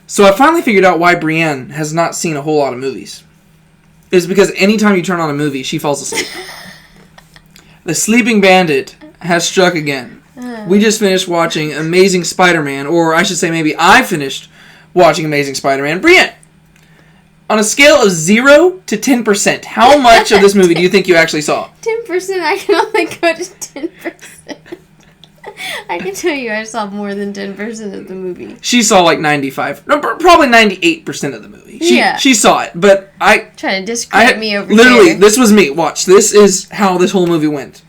So I finally figured out why Brienne has not seen a whole lot of movies. It's because anytime you turn on a movie, she falls asleep. The sleeping bandit has struck again. We just finished watching Amazing Spider-Man, or I should say maybe I finished watching Amazing Spider-Man. Brienne, on a scale of 0 to 10%, how much of this movie do you think you actually saw? 10%, I can only go to 10%. I can tell you I saw more than 10% of the movie. She saw like 95, no, probably 98% of the movie. She saw it, but I... Trying to discredit me over literally, here. this was me. Watch, this is how this whole movie went.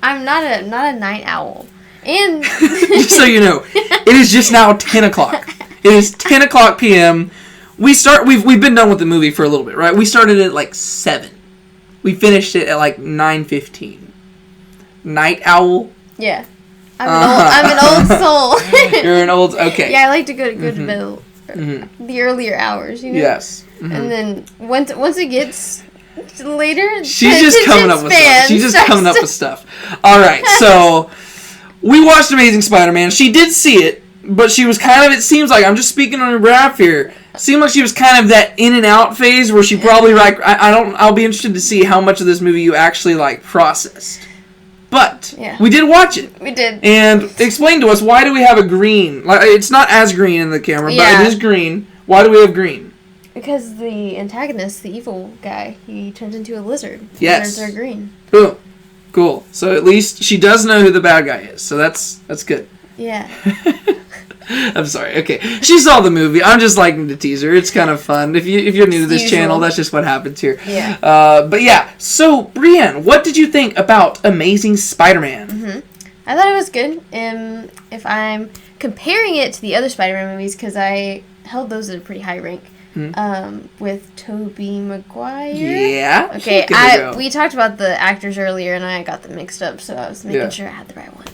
I'm not a night owl. And just so you know, it is just now 10 o'clock. It is 10 o'clock p.m. We've been done with the movie for a little bit, right? We started at like 7. We finished it at like 9:15. Night owl? Yeah. I'm an old soul. You're an old... Okay. Yeah, I like to go to bed the earlier hours, you know? Yes. Mm-hmm. And then once it gets later... She's just coming up with stuff. She's just coming up with stuff. All right, so we watched Amazing Spider-Man. She did see it, but she was kind of... It seems like... I'm just speaking on her behalf here. Seemed like she was kind of that in and out phase where she probably like I'll be interested to see how much of this movie you actually like processed. But we did watch it. We did. And explain to us, why do we have a green? Like, it's not as green in the camera, but it is green. Why do we have green? Because the antagonist, the evil guy, he turns into a lizard. Yes. Lizards are green. Boom. Cool. So at least she does know who the bad guy is. So that's good. Yeah. I'm sorry. Okay, she saw the movie. I'm just liking to tease her. It's kind of fun. If you're new to this channel, that's just what happens here. Yeah. But yeah. So Brienne, what did you think about Amazing Spider-Man? Mm-hmm. I thought it was good. If I'm comparing it to the other Spider-Man movies, because I held those at a pretty high rank. With Tobey Maguire. Yeah. Okay. We talked about the actors earlier, and I got them mixed up, so I was making sure I had the right one.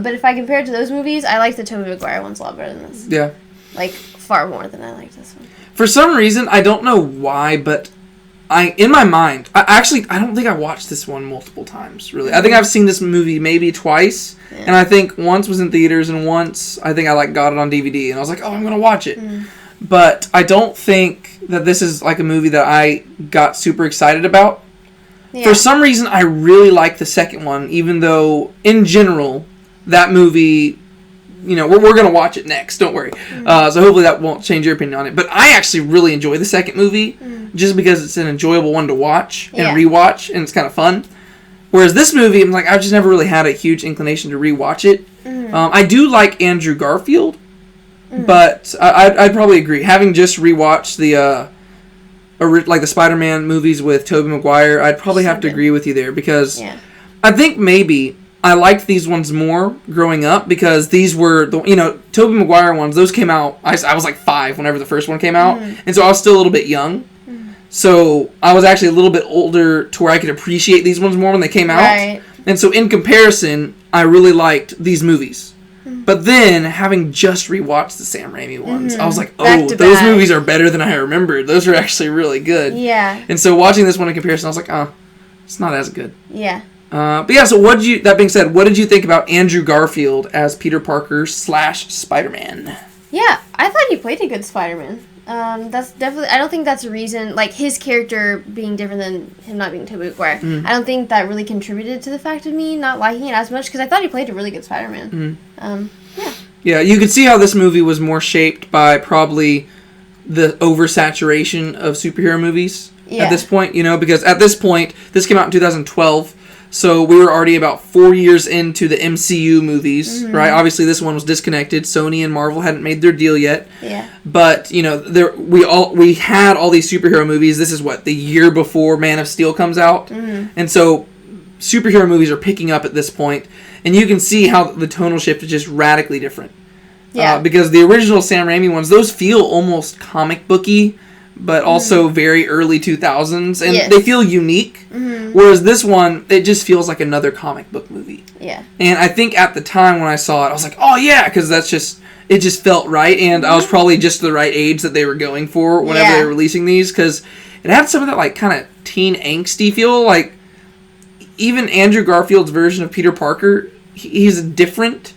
But if I compare it to those movies, I like the Tobey Maguire ones a lot better than this. Yeah. Like, far more than I like this one. For some reason, I don't know why, but in my mind, I don't think I watched this one multiple times, really. I think I've seen this movie maybe twice, and I think once was in theaters, and once I think I got it on DVD, and I was like, oh, I'm going to watch it. But I don't think that this is like a movie that I got super excited about. Yeah. For some reason, I really like the second one, even though, in general, that movie, you know, we're going to watch it next, don't worry. So hopefully that won't change your opinion on it. But I actually really enjoy the second movie, just because it's an enjoyable one to watch and rewatch, and it's kind of fun. Whereas this movie, I'm like, I've just never really had a huge inclination to rewatch it. I do like Andrew Garfield, but I'd probably agree. Having just rewatched the Spider-Man movies with Tobey Maguire, I'd probably have to agree with you there, because I think maybe I liked these ones more growing up, because these were the Tobey Maguire ones. Those came out. I was like 5 whenever the first one came out, and so I was still a little bit young. So I was actually a little bit older to where I could appreciate these ones more when they came out. Right. And so in comparison, I really liked these movies. But then, having just rewatched the Sam Raimi ones, I was like, oh, those movies are better than I remembered. Those are actually really good. Yeah. And so watching this one in comparison, I was like, oh, it's not as good. Yeah. But yeah, so that being said, what did you think about Andrew Garfield as Peter Parker / Spider-Man? Yeah, I thought he played a good Spider-Man. That's definitely, I don't think that's a reason, like, his character being different than him not being Tobey Maguire. I don't think that really contributed to the fact of me not liking it as much, because I thought he played a really good Spider-Man. Yeah, you could see how this movie was more shaped by probably the oversaturation of superhero movies at this point, because at this point, this came out in 2012, so we were already about 4 years into the MCU movies, right? Obviously, this one was disconnected. Sony and Marvel hadn't made their deal yet. Yeah. But, we had all these superhero movies. This is the year before Man of Steel comes out. And so superhero movies are picking up at this point. And you can see how the tonal shift is just radically different. Yeah. Because the original Sam Raimi ones, those feel almost comic booky, but also very early 2000s, and they feel unique. Whereas this one, it just feels like another comic book movie. Yeah. And I think at the time when I saw it, I was like, oh yeah, because it just felt right, and I was probably just the right age that they were going for whenever they were releasing these, because it had some of that kind of teen angsty feel. Like, even Andrew Garfield's version of Peter Parker he's different.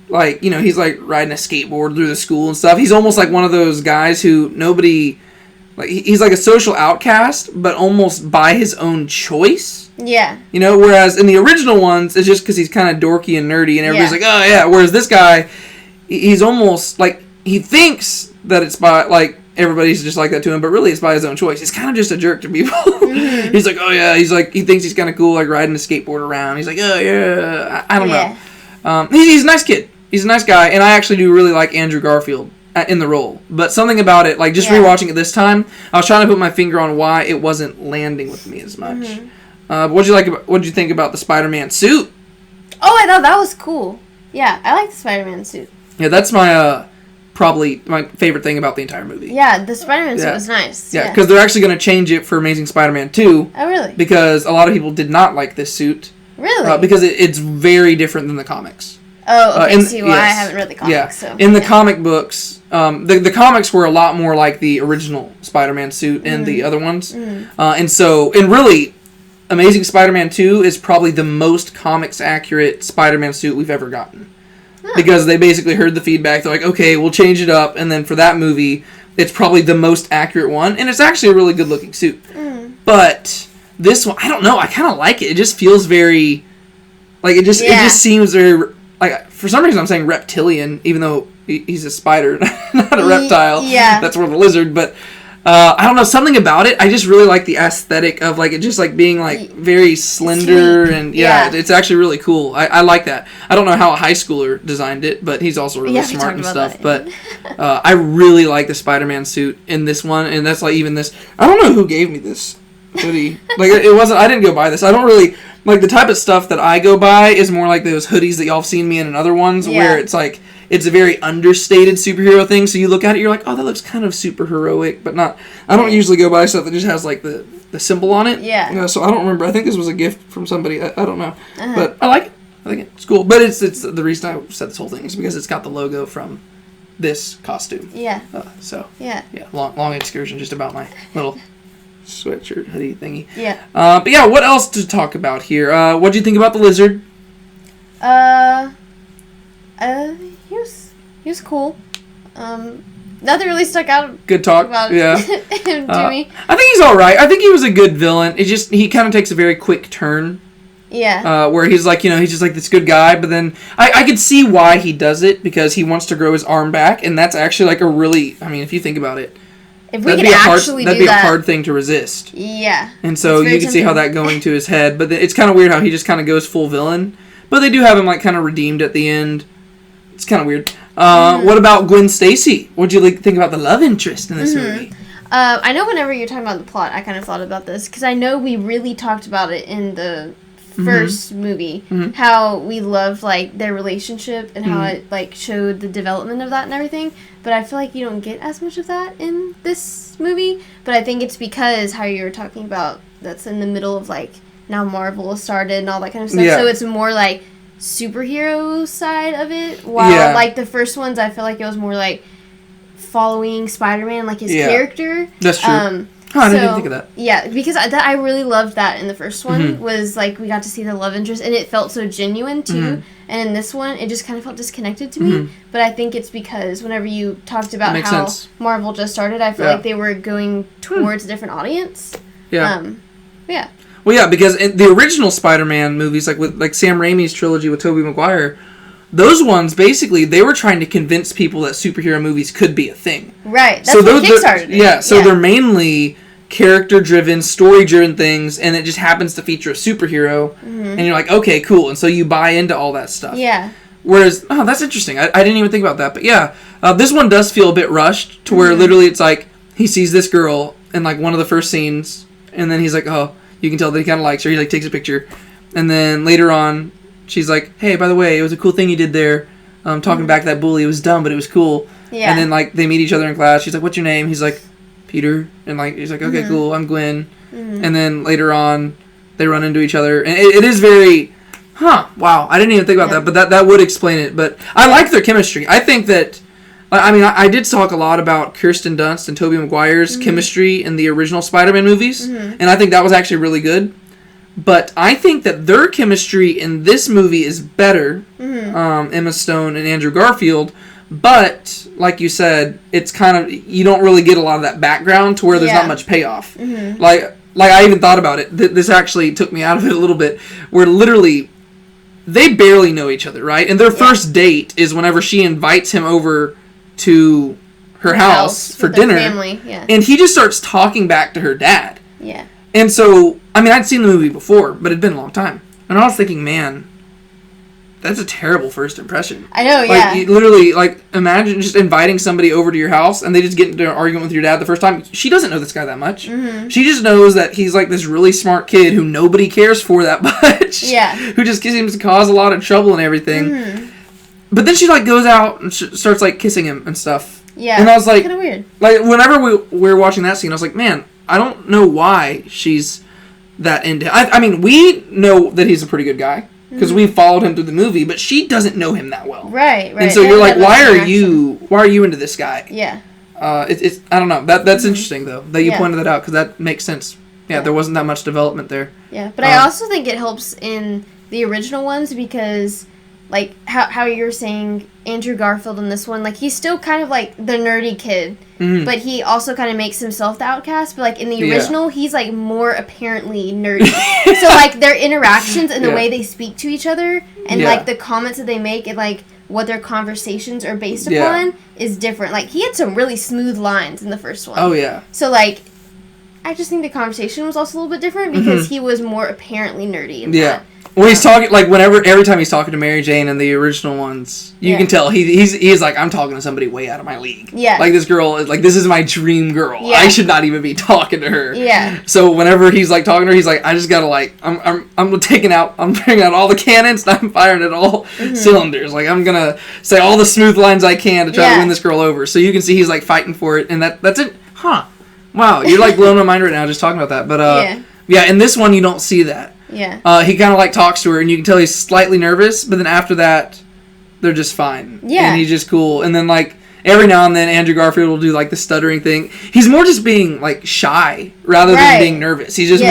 Like, you know, he's like riding a skateboard through the school and stuff. He's almost like one of those guys who nobody, like, he's like a social outcast, but almost by his own choice. Yeah. You know, whereas in the original ones, it's just because he's kind of dorky and nerdy, and everybody's like, oh yeah. Whereas this guy, he's almost like, he thinks that it's by, like, everybody's just like that to him, but really it's by his own choice. He's kind of just a jerk to people. Mm-hmm. He's like, oh yeah, he's like, he thinks he's kind of cool, like riding a skateboard around. He's like, oh yeah, I don't know. He's a nice kid. He's a nice guy, and I actually do really like Andrew Garfield in the role. But something about it, like just rewatching it this time, I was trying to put my finger on why it wasn't landing with me as much. Mm-hmm. What'd you think about the Spider-Man suit? Oh, I thought that was cool. Yeah, I like the Spider-Man suit. Yeah, that's my probably my favorite thing about the entire movie. Yeah, the Spider-Man suit was nice. Yeah, because they're actually going to change it for Amazing Spider-Man 2. Oh, really? Because a lot of people did not like this suit. Really? Because it's very different than the comics. Oh, okay. See why I haven't read the comics. Yeah. So. In the comic books, the comics were a lot more like the original Spider-Man suit and the other ones. And really, Amazing Spider-Man 2 is probably the most comics accurate Spider-Man suit we've ever gotten. Huh. Because they basically heard the feedback. They're like, okay, we'll change it up. And then for that movie, it's probably the most accurate one. And it's actually a really good looking suit. But this one, I don't know. I kind of like it. It just feels very, like, it just seems very, like, for some reason I'm saying reptilian, even though he's a spider, not a reptile. Yeah. That's more of a lizard. But I don't know, something about it. I just really like the aesthetic of, like, it just, like, being, like, very slender. Sweet. And, it's actually really cool. I like that. I don't know how a high schooler designed it, but he's also really smart and stuff. But I really like the Spider-Man suit in this one. And that's, like, even this. I don't know who gave me this hoodie. Like, it wasn't, I didn't go buy this. I don't really, like, the type of stuff that I go buy is more like those hoodies that y'all have seen me in other ones, where it's like, it's a very understated superhero thing, so you look at it, you're like, oh, that looks kind of super heroic, but not, I don't usually go buy stuff that just has, like, the symbol on it. Yeah. You know, so I don't remember, I think this was a gift from somebody, I don't know. But I like it. I think it's cool. But it's the reason I said this whole thing is because it's got the logo from this costume. Yeah. Yeah, long excursion just about my little sweatshirt hoodie thingy. Yeah. But yeah, what else to talk about here? What'd you think about the lizard? He was cool. Nothing really stuck out. Good talk. About him to me. I think he's all right. I think he was a good villain. It just he kind of takes a very quick turn. Yeah. Where he's like, he's just like this good guy, but then I could see why he does it, because he wants to grow his arm back, and that's actually like a really, I mean, if you think about it, if we could actually that'd be a hard thing to resist. Yeah. And so you can see how that going to his head, but it's kind of weird how he just kind of goes full villain, but they do have him like kind of redeemed at the end. It's kind of weird. What about Gwen Stacy? What'd you think about the love interest in this movie? I know whenever you're talking about the plot, I kind of thought about this, because I know we really talked about it in the first movie, how we loved, like, their relationship and how it, like, showed the development of that and everything, but I feel like you don't get as much of that in this movie, but I think it's because how you were talking about that's in the middle of, like, now Marvel started and all that kind of stuff, so it's more, like, superhero side of it, while, like, the first ones, I feel like it was more, like, following Spider-Man, like, his character. That's true. I didn't even think of that. Yeah, because I really loved that in the first one, was, like, we got to see the love interest, and it felt so genuine, too. And in this one, it just kind of felt disconnected to me. But I think it's because whenever you talked about how Marvel just started, I feel like they were going towards a different audience. Yeah. Well, yeah, because in the original Spider-Man movies, like Sam Raimi's trilogy with Tobey Maguire, those ones, basically, they were trying to convince people that superhero movies could be a thing. Right. That's what kickstarted it. Yeah, so they're mainly character-driven, story-driven things, and it just happens to feature a superhero, and you're like, okay, cool, and so you buy into all that stuff. Yeah. Whereas, that's interesting. I didn't even think about that, but yeah, this one does feel a bit rushed, to where literally it's like, he sees this girl in, like, one of the first scenes, and then he's like, oh, you can tell that he kind of likes her, he, like, takes a picture, and then later on, she's like, hey, by the way, it was a cool thing you did there. Talking back to that bully. It was dumb, but it was cool. Yeah. And then, like, they meet each other in class. She's like, what's your name? He's like, Peter. And, like, he's like, okay, cool. I'm Gwen. And then later on, they run into each other. And it is very, wow. I didn't even think about that, but that would explain it. But I like their chemistry. I think that, I mean, I did talk a lot about Kirsten Dunst and Tobey Maguire's chemistry in the original Spider-Man movies. And I think that was actually really good. But I think that their chemistry in this movie is better, Emma Stone and Andrew Garfield. But, like you said, it's kind of, you don't really get a lot of that background to where there's not much payoff. Mm-hmm. Like I even thought about it. This actually took me out of it a little bit. Where literally, they barely know each other, right? And their first date is whenever she invites him over to her house for dinner. Family. Yeah. And he just starts talking back to her dad. Yeah. And so, I mean, I'd seen the movie before, but it'd been a long time. And I was thinking, man, that's a terrible first impression. I know, like, you literally, like, imagine just inviting somebody over to your house and they just get into an argument with your dad the first time. She doesn't know this guy that much. Mm-hmm. She just knows that he's, like, this really smart kid who nobody cares for that much. Yeah. Who just seems to cause a lot of trouble and everything. Mm-hmm. But then she, like, goes out and starts, like, kissing him and stuff. Yeah. And I was like... kind of weird. Like, whenever we were watching that scene, I was like, man, I don't know why she's that into him. I mean, we know that he's a pretty good guy. Because we followed him through the movie, but she doesn't know him that well. Right. And so you're like, why are you into this guy? Yeah. It's I don't know. That's interesting though that you pointed that out because that makes sense. Yeah, there wasn't that much development there. Yeah, but I also think it helps in the original ones because, like how you're saying Andrew Garfield in this one, like he's still kind of like the nerdy kid, but he also kind of makes himself the outcast. But like in the original, he's like more apparently nerdy. So like their interactions and the way they speak to each other and like the comments that they make and like what their conversations are based upon is different. Like he had some really smooth lines in the first one. Oh yeah. So like I just think the conversation was also a little bit different because he was more apparently nerdy in that. When he's talking, like, every time he's talking to Mary Jane in the original ones, you can tell he's like, I'm talking to somebody way out of my league. Yeah. Like, this girl is, like, this is my dream girl. Yeah. I should not even be talking to her. Yeah. So whenever he's, like, talking to her, he's like, I just gotta, like, I'm bringing out all the cannons and I'm firing at all cylinders. Like, I'm gonna say all the smooth lines I can to try to win this girl over. So you can see he's, like, fighting for it, and that's it. Huh. Wow, you're, like, blowing my mind right now just talking about that. But, yeah, in this one, you don't see that. Yeah. He kind of like talks to her, and you can tell he's slightly nervous, but then after that, they're just fine. Yeah. And he's just cool. And then, like, every now and then, Andrew Garfield will do, like, the stuttering thing. He's more just being, like, shy rather than being nervous. He's just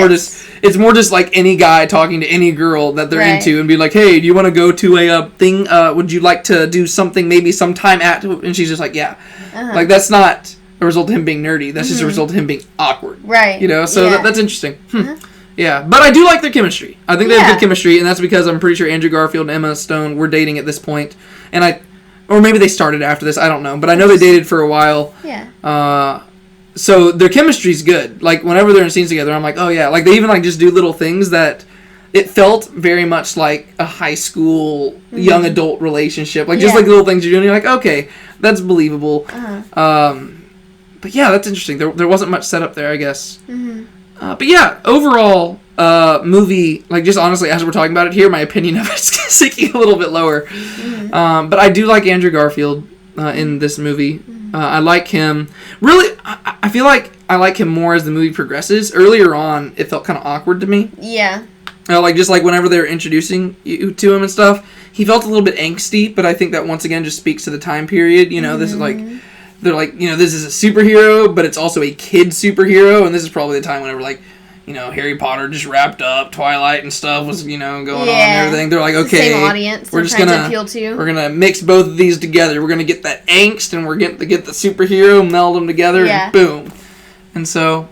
it's more just like any guy talking to any girl that they're into and be like, hey, do you want to go to a thing? Would you like to do something maybe sometime at? And she's just like, yeah. Uh-huh. Like, that's not a result of him being nerdy. That's just a result of him being awkward. Right. You know? So that's interesting. Uh-huh. Yeah, but I do like their chemistry. I think they have good chemistry, and that's because I'm pretty sure Andrew Garfield and Emma Stone were dating at this point. Or maybe they started after this, I don't know. But I know they dated for a while. Yeah. So their chemistry's good. Like, whenever they're in scenes together, I'm like, oh yeah. Like, they even, like, just do little things that it felt very much like a high school, young adult relationship. Like, just like little things you're doing, you're like, okay, that's believable. Uh-huh. But yeah, that's interesting. There wasn't much set up there, I guess. Mm-hmm. But yeah, overall, movie, like, just honestly, as we're talking about it here, my opinion of it's sinking a little bit lower. Mm-hmm. But I do like Andrew Garfield in this movie. Mm-hmm. I like him. Really, I feel like I like him more as the movie progresses. Earlier on, it felt kind of awkward to me. Yeah. Like, just like whenever they were introducing you to him and stuff, he felt a little bit angsty, but I think that once again just speaks to the time period. You know, this is like... They're like, you know, this is a superhero, but it's also a kid superhero, and this is probably the time whenever, like, you know, Harry Potter just wrapped up, Twilight and stuff was, you know, going on and everything. They're like, okay, same audience we're just gonna appeal to. We're gonna mix both of these together. We're gonna get that angst, and we're getting to get the superhero, meld them together, and boom. And so,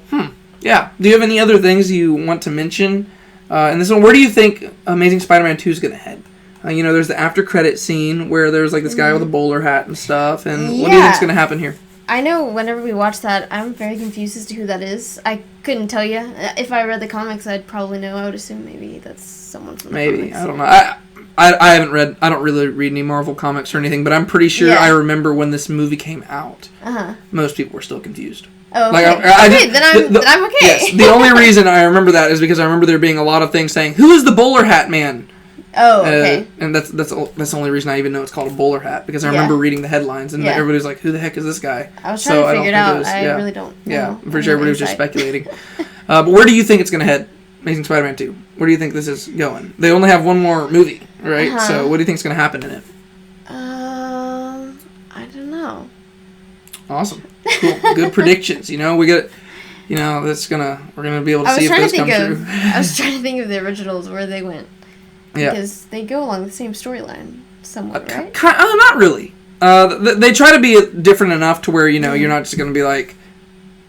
yeah. Do you have any other things you want to mention in this one? Where do you think Amazing Spider-Man 2 is gonna head? You know, there's the after credit scene where there's like this guy with a bowler hat and stuff. And what do you think's going to happen here? I know whenever we watch that, I'm very confused as to who that is. I couldn't tell you. If I read the comics, I'd probably know. I would assume maybe that's someone from the comics. I don't know. I haven't read, I don't really read any Marvel comics or anything, but I'm pretty sure I remember when this movie came out. Most people were still confused. Oh, okay. Like, then I'm okay. Yes, the only reason I remember that is because I remember there being a lot of things saying, who is the bowler hat man? Oh, okay. And that's the only reason I even know it's called a bowler hat, because I remember reading the headlines and everybody was like, who the heck is this guy? I was trying to figure it out. I really don't know. Yeah, I'm pretty sure everybody was just speculating. But where do you think it's going to head? Amazing Spider-Man 2. Where do you think this is going? They only have one more movie, right? So what do you think is going to happen in it? I don't know. Awesome. Cool. Good predictions. You know, we got... we're gonna be able to see if those come true. I was trying to think of the originals where they went. Yeah. Because they go along the same storyline somewhat, right? Not really. They try to be different enough to where, you're not just gonna be like,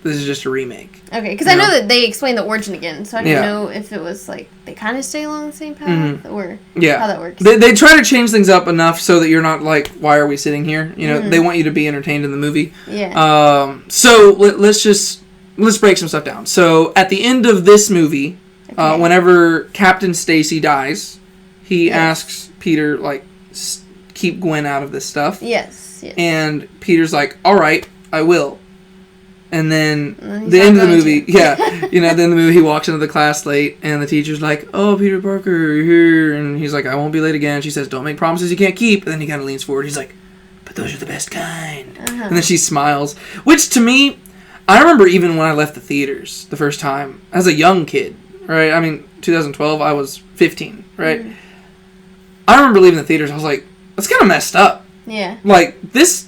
this is just a remake. Okay, because I know that they explained the origin again, so I didn't know if it was like they kind of stay along the same path or how that works. They try to change things up enough so that you're not like, why are we sitting here? They want you to be entertained in the movie. Yeah. So let's break some stuff down. So at the end of this movie, whenever Captain Stacy dies, he asks Peter like, keep Gwen out of this stuff. Yes. And Peter's like, all right, I will. And then the end of the movie, then the movie, he walks into the class late, and the teacher's like, "Oh, Peter Parker, you're here," and he's like, "I won't be late again." She says, "Don't make promises you can't keep." And then he kind of leans forward. He's like, "But those are the best kind." And then she smiles, which to me, I remember even when I left the theaters the first time as a young kid, right? I mean, 2012, I was 15, right? I remember leaving the theaters. I was like, "That's kind of messed up." Yeah. Like this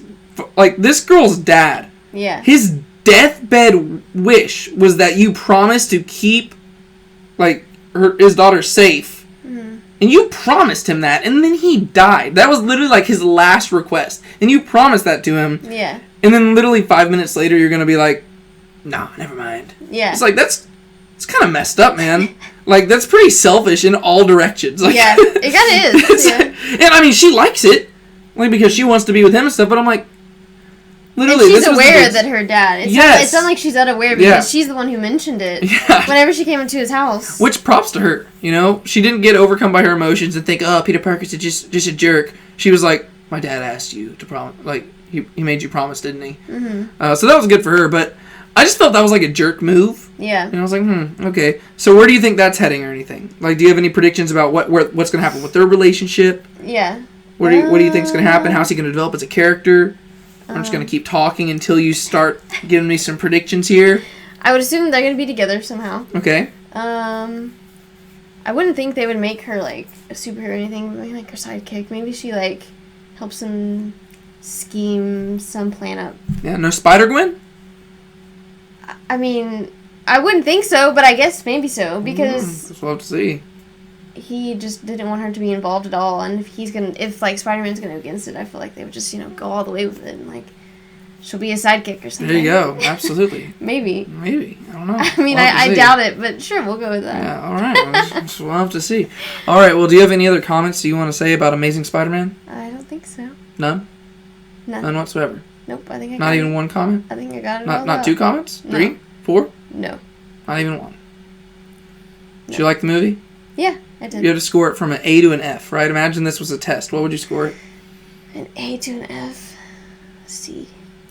girl's dad. Yeah. His deathbed wish was that you promised to keep his daughter safe, and you promised him that, and then he died. That was literally like his last request, and you promised that to him. Yeah. And then literally 5 minutes later, you're gonna be like, "No, never mind." Yeah. It's like it's kind of messed up, man. Like that's pretty selfish in all directions. Like, yeah, it kind of is. Yeah. And I mean, she likes it, like because she wants to be with him and stuff. But I'm like. Literally, and she's aware that her dad. It's not like she's unaware because she's the one who mentioned it whenever she came into his house. Which props to her, She didn't get overcome by her emotions and think, "Oh, Peter Parker's just a jerk." She was like, "My dad asked you to promise. Like he made you promise, didn't he?" Mm-hmm. So that was good for her. But I just felt that was like a jerk move. Yeah. And I was like, okay. So where do you think that's heading or anything? Like, do you have any predictions about what's going to happen with their relationship? Yeah. What do you think's going to happen? How's he going to develop as a character? I'm just going to keep talking until you start giving me some predictions here. I would assume they're going to be together somehow. Okay. I wouldn't think they would make her, like, a superhero or anything. Maybe, like, her sidekick. Maybe she, like, helps him scheme some plan up. Yeah, no Spider-Gwen? I mean, I wouldn't think so, but I guess maybe so, because... Just love to see. He just didn't want her to be involved at all, and if Spider-Man's gonna go against it, I feel like they would just, go all the way with it, and, like, she'll be a sidekick or something. There you go, absolutely. Maybe, I don't know. I mean, I doubt it, but sure, we'll go with that. Yeah, alright, we'll have to see. Alright, well, do you have any other comments you want to say about Amazing Spider-Man? I don't think so. None? None. None whatsoever? Nope, I think I got Not it. even one comment? I think I got it all Not out. 2 comments? No. 3? 4? No. Not even one? No. Did you like the movie? Yeah, I did. You had to score it from an A to an F, right? Imagine this was a test. What would you score it? An A to an F. C.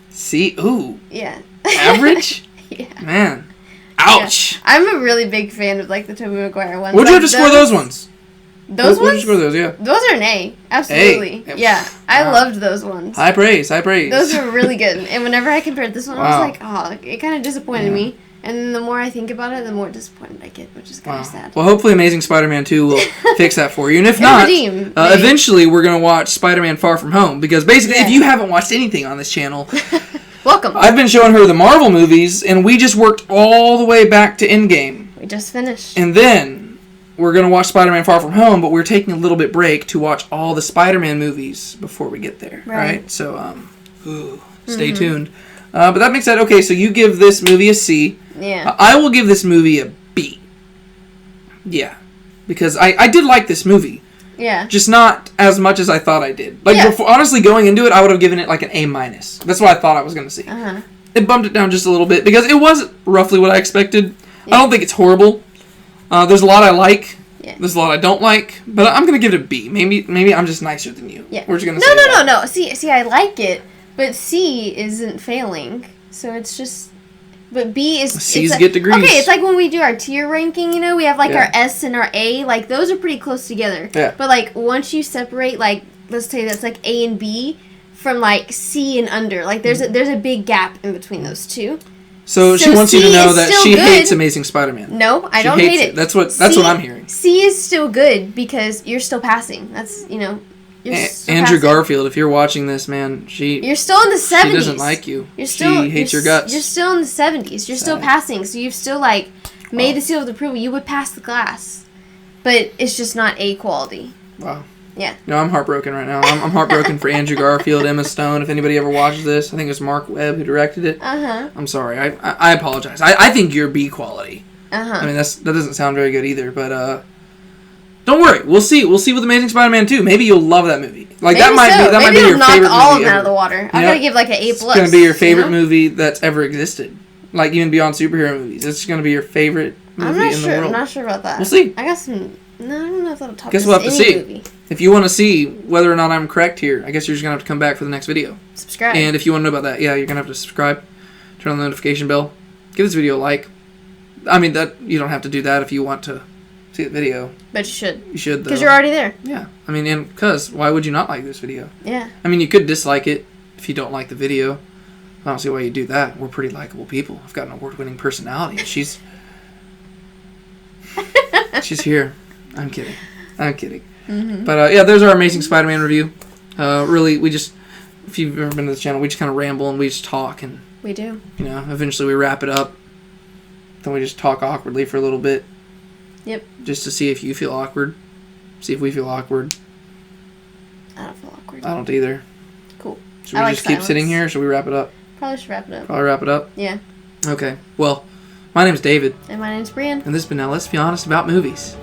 C? Ooh. Yeah. Average? Yeah. Man. Ouch. Yeah. I'm a really big fan of, like, the Tobey Maguire ones. What'd you have to score those ones? Those ones? What'd you score those, yeah? Those are an A. Absolutely. A. Yeah. I loved those ones. High praise. Those were really good. And whenever I compared this one, I was like, oh, it kind of disappointed me. And the more I think about it, the more disappointed I get, which is kind of sad. Well, hopefully Amazing Spider-Man 2 will fix that for you. And if not, eventually we're going to watch Spider-Man Far From Home. Because basically, if you haven't watched anything on this channel, welcome. I've been showing her the Marvel movies, and we just worked all the way back to Endgame. We just finished. And then we're going to watch Spider-Man Far From Home, but we're taking a little bit break to watch all the Spider-Man movies before we get there. Right? So, stay tuned. But that being said, okay, so you give this movie a C. Yeah. I will give this movie a B. Yeah. Because I did like this movie. Yeah. Just not as much as I thought I did. Like, honestly, going into it, I would have given it like an A-. That's what I thought I was going to see. Uh-huh. It bumped it down just a little bit because it was roughly what I expected. Yeah. I don't think it's horrible. There's a lot I like. Yeah. There's a lot I don't like. But I'm going to give it a B. Maybe I'm just nicer than you. Yeah. We're just going to say No. See, I like it. But C isn't failing, so it's just... But B is... C's get degrees. Okay, it's like when we do our tier ranking, we have, like, our S and our A. Like, those are pretty close together. Yeah. But, like, once you separate, like, let's say that's, like, A and B from, like, C and under. Like, there's a big gap in between those two. So she wants you to know that she hates Amazing Spider-Man. No, I don't hate it. That's what I'm hearing. C is still good because you're still passing. That's, Andrew Garfield, if you're watching this, man, you're still in the 70s. She doesn't like you. She hates your guts. You're still in the 70s. You're still passing, so you've still like made the seal of approval. You would pass the class, but it's just not A quality. Wow. Yeah. No, I'm heartbroken right now. I'm heartbroken for Andrew Garfield, Emma Stone. If anybody ever watches this, I think it's Marc Webb who directed it. I'm sorry. I apologize. I think you're B quality. I mean, that doesn't sound very good either, but don't worry. We'll see. We'll see with Amazing Spider-Man 2. Maybe you'll love that movie. Like maybe that might be your knock favorite all movie of them out of the water. I gotta give like an A+. It's gonna be your favorite movie that's ever existed. Like even beyond superhero movies, it's gonna be your favorite movie in the world. I'm not sure about that. We'll see. I got some. No, I don't know if that'll top. Guess we'll have to see. Movie. If you want to see whether or not I'm correct here, I guess you're just gonna have to come back for the next video. Subscribe. And if you want to know about that, you're gonna have to subscribe, turn on the notification bell, give this video a like. I mean that you don't have to do that if you want to see the video. But you should. You should, though. Because you're already there. Yeah. I mean, and because why would you not like this video? Yeah. I mean, you could dislike it if you don't like the video. I don't see why you do that. We're pretty likable people. I've got an award-winning personality. She's here. I'm kidding. But there's our Amazing Spider-Man review. Really, if you've ever been to the channel, we just kind of ramble and we just talk, and we do. Eventually we wrap it up. Then we just talk awkwardly for a little bit. Yep. Just to see if you feel awkward. See if we feel awkward. I don't feel awkward. I don't either. Cool. Should we just keep sitting here, or should we wrap it up? Probably should wrap it up. Probably wrap it up? Yeah. Okay. Well, my name's David. And my name's Brienne. And this has been Now Let's Be Honest About Movies.